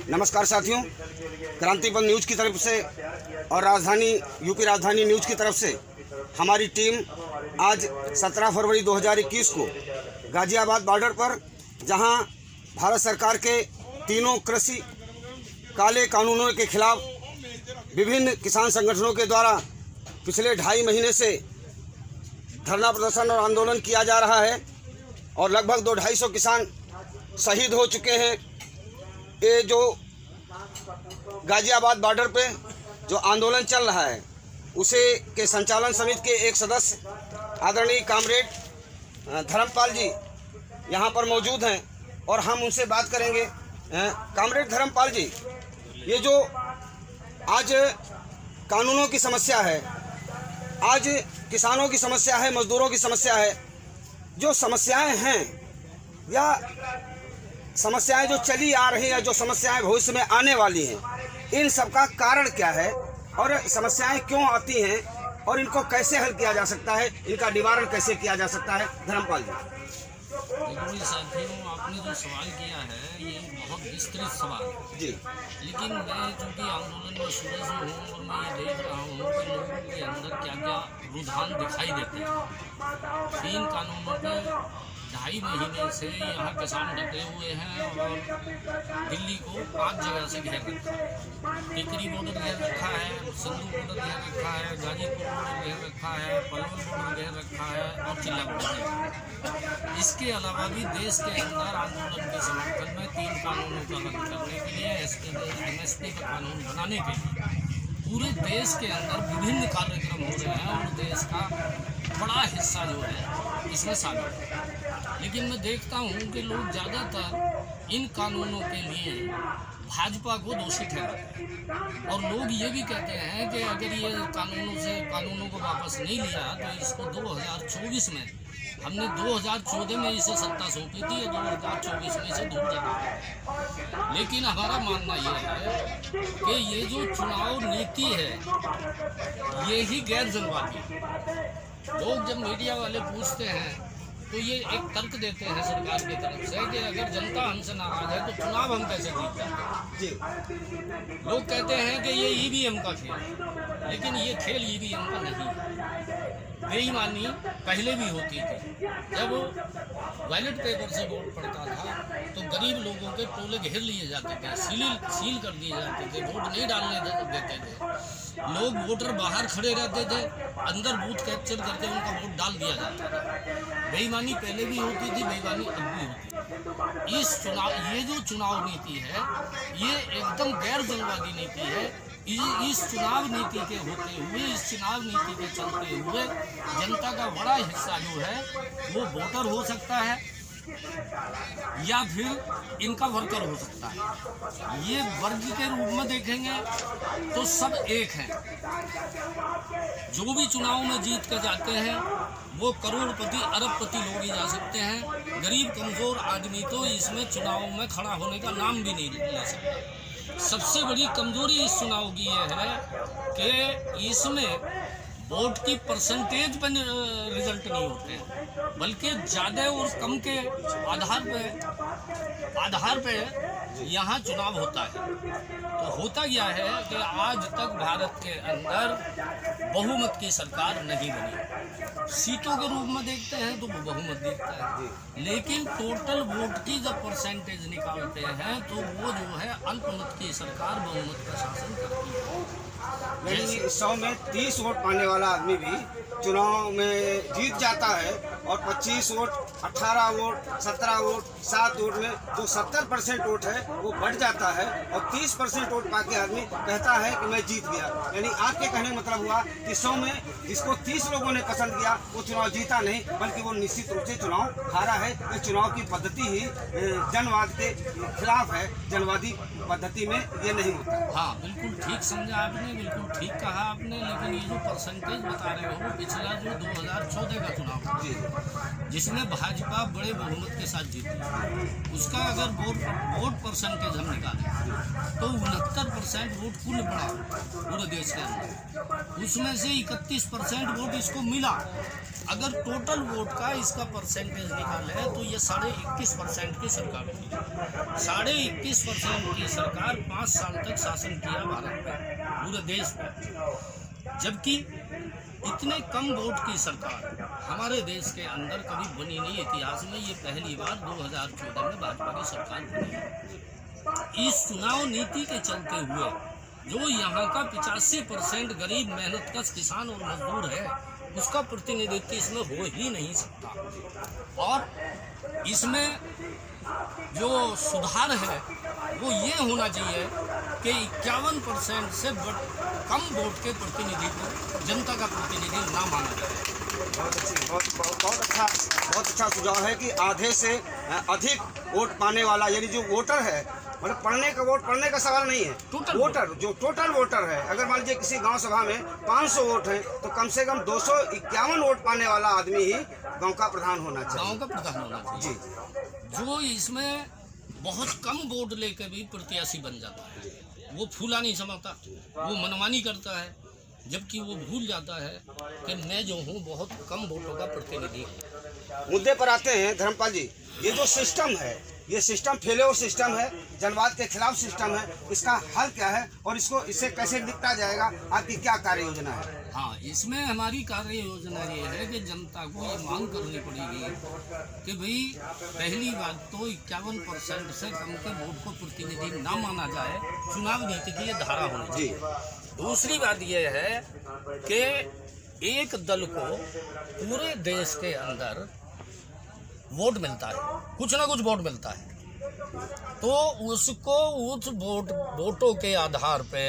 नमस्कार साथियों, क्रांतिपथ न्यूज़ की तरफ से और यूपी राजधानी न्यूज़ की तरफ से हमारी टीम आज 17 फरवरी 2021 को गाजियाबाद बॉर्डर पर, जहां भारत सरकार के तीनों कृषि काले कानूनों के खिलाफ विभिन्न किसान संगठनों के द्वारा पिछले 2.5 महीने से धरना प्रदर्शन और आंदोलन किया जा रहा है और लगभग 200-250 किसान शहीद हो चुके हैं। ये जो गाजियाबाद बॉर्डर पे जो आंदोलन चल रहा है, उसे के संचालन समिति के एक सदस्य आदरणीय कामरेड धर्मपाल जी यहाँ पर मौजूद हैं और हम उनसे बात करेंगे। कामरेड धर्मपाल जी, ये जो आज कानूनों की समस्या है, आज किसानों की समस्या है, मजदूरों की समस्या है, जो समस्याएं हैं या समस्याएं जो चली आ रही हैं, जो समस्याएं भविष्य में आने वाली हैं, इन सब का कारण क्या है और समस्याएं क्यों आती हैं और इनको कैसे हल किया जा सकता है, इनका निवारण कैसे किया जा सकता है? धर्मपाल जी। देखिए साथियों, आपने जो सवाल किया है ये बहुत विस्तृत सवाल है जी, लेकिन मैं चूँकि आंदोलन में शुरू से हूँ और मैं ये देख रहा हूँ कि लोगों के अंदर क्या क्या रुझान दिखाई देते हैं। 3 कानूनों पे 2.5 महीने से यहाँ किसान डटे हुए हैं और दिल्ली को 5 जगह से घेर रखा है। टिकरी बॉर्डर घेर रखा है, सिंधु बॉर्डर घेर रखा है, गाजीपुर बॉर्डर घेर रखा है, पलवल बॉर्डर घेर रखा है और चिल्ला बॉर्डर घेर रखा है। इसके अलावा भी देश के अंदर आंदोलन के समर्थन में 3 कानूनों का रद्द करने के लिए, MSP का कानून बनाने के लिए पूरे देश के अंदर विभिन्न कार्यक्रम हो रहे हैं और देश का बड़ा हिस्सा जो है इसमें शामिल है। लेकिन मैं देखता हूँ कि लोग ज़्यादातर इन कानूनों के लिए भाजपा को दोषी ठहराते हैं और लोग ये भी कहते हैं कि अगर ये कानूनों को वापस नहीं लिया तो इसको 2024 में, हमने 2014 में इसे सत्ता सौंपी थी और 2024 में इसे दूर जाना। लेकिन हमारा मानना यह है कि ये जो चुनाव नीति है ये ही गैर जनवादी। लोग जब मीडिया वाले पूछते हैं तो ये एक तर्क देते हैं सरकार की तरफ से कि अगर जनता हमसे नाराज है तो चुनाव हम कैसे जीत जाते हैं। लोग कहते हैं कि ये EVM का खेल है, लेकिन ये खेल EVM का नहीं है। बेईमानी पहले भी होती थी। जब बैलेट पेपर से वोट पड़ता था तो गरीब लोगों के टोले घेर लिए जाते थे, सील कर दिए जाते थे, वोट नहीं डालने देते थे। लोग वोटर बाहर खड़े रहते थे, अंदर बूथ कैप्चर करके उनका वोट डाल दिया जाता था। बेईमानी पहले भी होती थी, बेईमानी अब भी होती है। ये जो चुनाव नीति है ये एकदम गैर जनवादी नीति है। इस चुनाव नीति के होते हुए, इस चुनाव नीति के चलते हुए जनता का बड़ा हिस्सा जो है वो वोटर हो सकता है या फिर इनका वर्कर हो सकता है। ये वर्ग के रूप में देखेंगे तो सब एक हैं। जो भी चुनाव में जीत कर जाते हैं वो करोड़पति अरबपति लोग ही जा सकते हैं। गरीब कमजोर आदमी तो इसमें चुनाव में खड़ा होने का नाम भी नहीं ले सकता। सबसे बड़ी कमजोरी इस चुनाव की यह है कि इसमें वोट की परसेंटेज पर रिजल्ट नहीं होते हैं, बल्कि ज़्यादा और कम के आधार पे यहाँ चुनाव होता है। तो होता क्या है कि आज तक भारत के अंदर बहुमत की सरकार नहीं बनी। सीटों के रूप में देखते हैं तो वो बहुमत दिखता है, लेकिन टोटल वोट की जब परसेंटेज निकालते हैं तो वो जो है अल्पमत की सरकार बहुमत का शासन करती है। यानी 100 में 30 वोट पाने वाला आदमी भी चुनाव में जीत जाता है और 25 वोट, 18 वोट, 17 वोट, 7 वोट में जो 70% वोट है वो बढ़ जाता है और 30% वोट पाके आदमी कहता है कि मैं जीत गया। यानी आपके कहने का मतलब हुआ कि 100 में जिसको 30 लोगों ने पसंद किया वो चुनाव जीता नहीं, बल्कि वो निश्चित रूप से चुनाव हारा है। ये चुनाव की पद्धति ही जनवाद के खिलाफ है, जनवादी पद्धति में ये नहीं होता। हाँ, बिल्कुल ठीक समझा आपने, बिल्कुल ठीक कहा आपने। लेकिन ये जो परसेंटेज बता रहे हो, पिछला जो 2014 का चुनाव था जिसमें भाजपा बड़े बहुमत के साथ जीती, उसका अगर वोट परसेंटेज हम निकालें तो 69% वोट कुल पड़ा पूरे देश के अंदर। उसमें से 31% वोट इसको मिला। अगर टोटल वोट का इसका परसेंटेज निकाले तो ये 21.5% की सरकार थी। 21.5% की सरकार 5 साल तक शासन किया भारत में, पूरे देश में। जबकि इतने कम वोट की सरकार हमारे देश के अंदर कभी बनी नहीं इतिहास में। ये पहली बार 2014 में भाजपा की सरकार बनी। इस चुनाव नीति के चलते हुए जो यहाँ का 85% गरीब मेहनतकश किसान और मजदूर है, उसका प्रतिनिधित्व इसमें हो ही नहीं सकता। और इसमें जो सुधार है वो ये होना चाहिए कि 51% से कम वोट के प्रतिनिधि को जनता का प्रतिनिधि ना माना जाए। बहुत अच्छा सुझाव है कि आधे से अधिक वोट पाने वाला, यानी जो वोटर है, मतलब पढ़ने का सवाल नहीं है। वोटर जो टोटल वोटर है, अगर मान लीजिए किसी गांव सभा में 500 वोट हैं तो कम से कम 251 वोट पाने वाला आदमी ही गांव का प्रधान होना चाहिए। गांव का प्रधान होना चाहिए जी। जो इसमें बहुत कम वोट लेकर भी प्रत्याशी बन जाता है, वो फूला नहीं समझता, वो मनमानी करता है, जबकि वो भूल जाता है कि मैं जो हूँ बहुत कम वोटों का प्रतिनिधि हूँ। मुद्दे पर आते हैं धर्मपाल जी। ये जो सिस्टम है, ये सिस्टम फेलियर सिस्टम है, जनवाद के खिलाफ सिस्टम है। इसका हल क्या है और इससे कैसे निपटा जाएगा? आपकी क्या कार्य योजना है? हाँ, इसमें हमारी कार्य योजना ये है कि जनता को ये मांग करनी पड़ेगी कि भाई पहली बात तो 51% से कम के वोट को प्रतिनिधि ना माना जाए, चुनाव नीति की ये धारा होनी चाहिए। दूसरी बात यह है कि एक दल को पूरे देश के अंदर वोट मिलता है, कुछ ना कुछ वोट मिलता है, तो उसको उस वोटों के आधार पे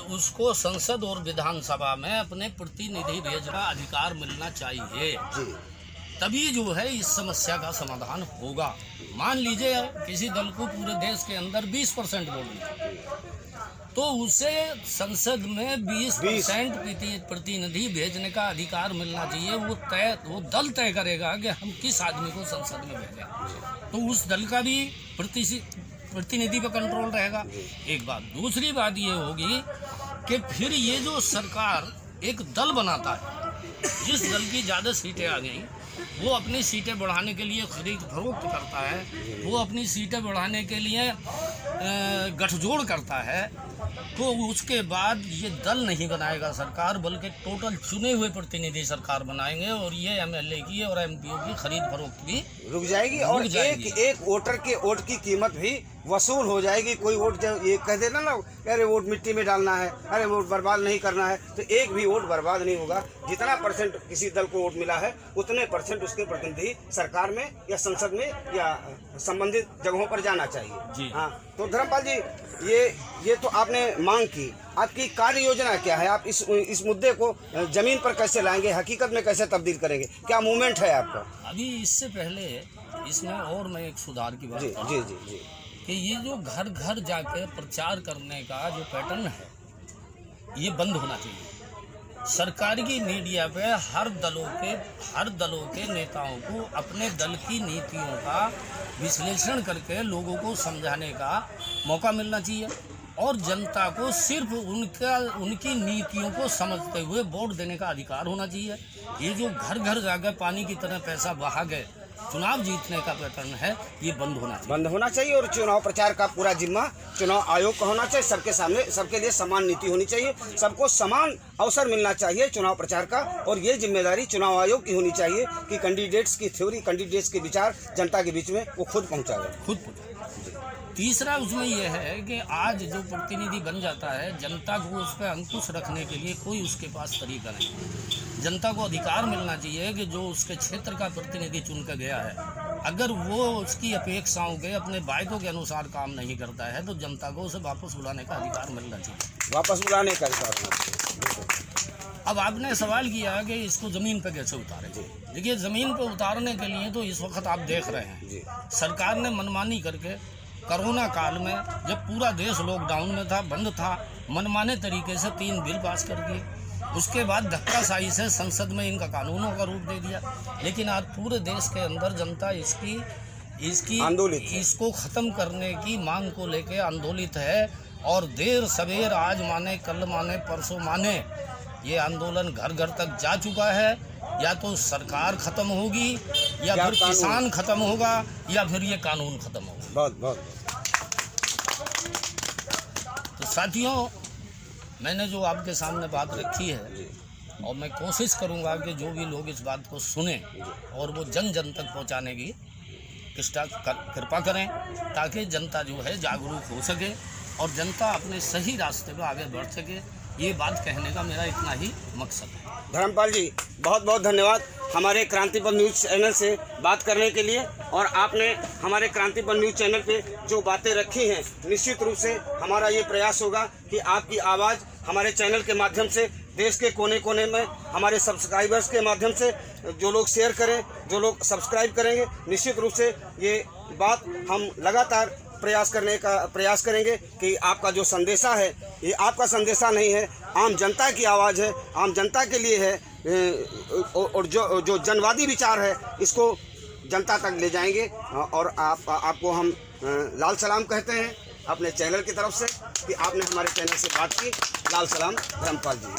उसको संसद और विधानसभा में अपने प्रतिनिधि भेजने का अधिकार मिलना चाहिए। तभी जो है इस समस्या का समाधान होगा। मान लीजिए किसी दल को पूरे देश के अंदर 20% वोट मिला, तो उसे संसद में 20% प्रतिनिधि भेजने का अधिकार मिलना चाहिए। वो दल तय करेगा कि हम किस आदमी को संसद में भेजें, तो उस दल का भी प्रतिनिधि पर कंट्रोल रहेगा। एक बात। दूसरी बात ये होगी कि फिर ये जो सरकार एक दल बनाता है, जिस दल की ज़्यादा सीटें आ गई वो अपनी सीटें बढ़ाने के लिए खरीद फरोख्त करता है, वो अपनी सीटें बढ़ाने के लिए गठजोड़ करता है, तो उसके बाद ये दल नहीं बनाएगा सरकार, बल्कि टोटल चुने हुए प्रतिनिधि सरकार बनाएंगे और ये एमएलए की और एमपीओ की खरीद फरोख्त भी रुक जाएगी और एक वोटर के वोट की कीमत भी वसूल हो जाएगी। कोई वोट जब ये कह देना ना, अरे वोट मिट्टी में डालना है, अरे वोट बर्बाद नहीं करना है, तो एक भी वोट बर्बाद नहीं होगा। जितना परसेंट किसी दल को वोट मिला है उतने परसेंट उसके प्रतिनिधि सरकार में या संसद में या संबंधित जगहों पर जाना चाहिए जी। हाँ, तो धर्मपाल जी ये तो आपने मांग की, आपकी कार्य योजना क्या है? आप इस मुद्दे को जमीन पर कैसे लाएंगे, हकीकत में कैसे तब्दील करेंगे? क्या मूवमेंट है आपका? अभी इससे पहले इसमें और मैं एक सुधार की बात जी जी जी जी कि ये जो घर घर जाके प्रचार करने का जो पैटर्न है ये बंद होना चाहिए। सरकार की मीडिया पे हर दलों के नेताओं को अपने दल की नीतियों का विश्लेषण करके लोगों को समझाने का मौका मिलना चाहिए और जनता को सिर्फ उनकी नीतियों को समझते हुए वोट देने का अधिकार होना चाहिए। ये जो घर घर जाकर पानी की तरह पैसा बहा गए चुनाव जीतने का पैटर्न है, ये बंद होना चाहिए और चुनाव प्रचार का पूरा जिम्मा चुनाव आयोग का होना चाहिए। सबके सामने सबके लिए समान नीति होनी चाहिए, सबको समान अवसर मिलना चाहिए चुनाव प्रचार का, और ये जिम्मेदारी चुनाव आयोग की होनी चाहिए कि कैंडिडेट्स की थ्योरी, कैंडिडेट्स के विचार जनता के बीच में वो खुद पहुँचावे। तीसरा उसमें यह है कि आज जो प्रतिनिधि बन जाता है, जनता को उस पर अंकुश रखने के लिए कोई उसके पास तरीका नहीं। जनता को अधिकार मिलना चाहिए कि जो उसके क्षेत्र का प्रतिनिधि चुन कर गया है, अगर वो उसकी अपेक्षाओं के अपने वायदों के अनुसार काम नहीं करता है तो जनता को उसे वापस बुलाने का अधिकार मिलना चाहिए। वापस बुलाने का अधिकार। अब आपने सवाल किया कि इसको ज़मीन पर कैसे उतारें। देखिए, ज़मीन पर उतारने के लिए तो इस वक्त आप देख रहे हैं सरकार ने मनमानी करके कोरोना काल में जब पूरा देश लॉकडाउन में था, बंद था, मनमाने तरीके से 3 बिल पास कर दिए। उसके बाद धक्काशाही से संसद में इनका कानूनों का रूप दे दिया। लेकिन आज पूरे देश के अंदर जनता इसको ख़त्म करने की मांग को लेकर आंदोलित है और देर सवेर आज माने कल माने परसों माने ये आंदोलन घर घर तक जा चुका है। या तो सरकार खत्म होगी, या फिर किसान खत्म होगा, या फिर ये कानून खत्म होगा। बहुत बहुत तो साथियों, मैंने जो आपके सामने बात रखी है, और मैं कोशिश करूंगा कि जो भी लोग इस बात को सुने और वो जन जन तक पहुंचाने की कृपा करें, ताकि जनता जो है जागरूक हो सके और जनता अपने सही रास्ते पर आगे बढ़ सके। ये बात कहने का मेरा इतना ही मकसद है। धर्मपाल जी, बहुत बहुत धन्यवाद हमारे क्रांतिपथ न्यूज़ चैनल से बात करने के लिए। और आपने हमारे क्रांतिपथ न्यूज़ चैनल पे जो बातें रखी हैं, निश्चित रूप से हमारा ये प्रयास होगा कि आपकी आवाज़ हमारे चैनल के माध्यम से देश के कोने कोने में हमारे सब्सक्राइबर्स के माध्यम से जो लोग शेयर करें, जो लोग सब्सक्राइब करेंगे, निश्चित रूप से ये बात हम लगातार प्रयास करेंगे कि आपका जो संदेशा है, ये आपका संदेशा नहीं है, आम जनता की आवाज़ है, आम जनता के लिए है। और जो जनवादी विचार है, इसको जनता तक ले जाएंगे। और आपको हम लाल सलाम कहते हैं अपने चैनल की तरफ से कि आपने हमारे चैनल से बात की। लाल सलाम धर्मपाल जी।